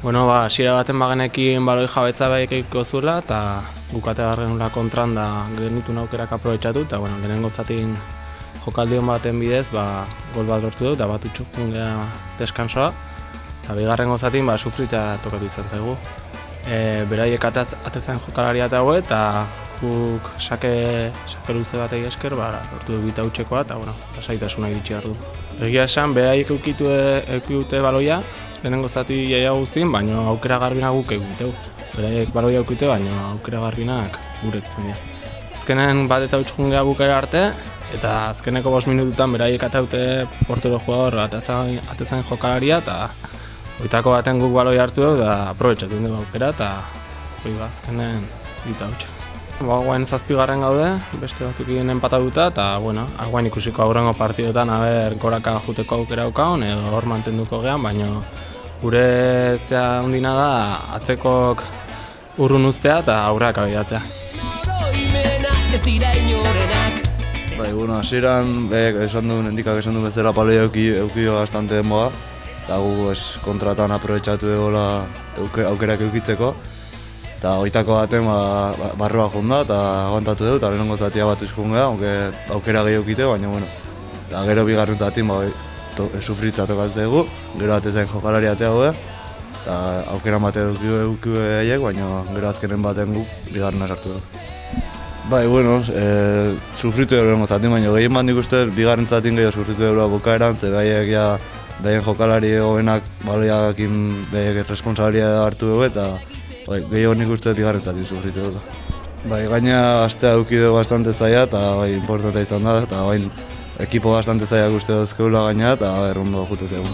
Hasiera baten bagenekin baloi jabetza behikiko zuela, eta bukategarrenula kontran da genituen aukerak aprobetxatu, eta lehenengo zatin jokaldion baten bidez, gol bat lortu dut, eta bat utxukun geha deskansoa, eta bigarrengo zatin sufrita tokatu izan zaigu. Beraiek atezen jokalaria eta hau, eta guk sake luze batei esker, lortu dut bita utxekoa, eta lasaitasuna iritsi behar du. Egia esan, beraiek eukidute baloia, lehenengo zati jaia guztien, baina aukera garbinak guk egiteu. Beraiek baloia eukite, baina aukera garbinak gurek izan dira. Azkenen bat eta utxukun geha bukera arte, eta azkeneko 5 minututan beraiek ataute portero jugador atezain jokalaria, eta oitako baten guk baloi hartu dugu, eta aprobetxatu dugu aukera, eta azkenen bita utxe. Guain 7. gaude, beste batzukin empatatuta, eta guain ikusiko aurrengo partidotan goraka juteko aukera daukagun, edo hor mantenduko gehan, baina gure zea hundina da atzekok urrun uztea eta aurreak abidatzea. Hasieran endikak esan du bezala paloia eukio bastante denboa, eta gu kontratan aprobetxatu egola aukerak eukitzeko. Eta oitako baten barroa junda eta aguantatu dugu, eta lehenengo zatia bat uzkun geha, aukera gehi eukite, baina eta gero bigarren zatin sufritza tokatzen dugu, gero atezain jokalari atea gu, eta aukera bate eukiu egeiek, baina gero azkenen baten gu bigarrena sartu dugu. Sufritu dugu lehenengo zatin, baina gehien bat nik uste bigarren zatin gehiago sufritu dugu bukaeran, ze behaiek jokalari egoenak baloiakin behaiek responsabilia hartu dugu, eta gehiago nik uste bigarren zatin sufritu dugu. Gaina astea eukidu bastante zaila eta importantea izan da, eta ekipo bastante zaila uste duzkeula gaina, eta errondo jute zegoen.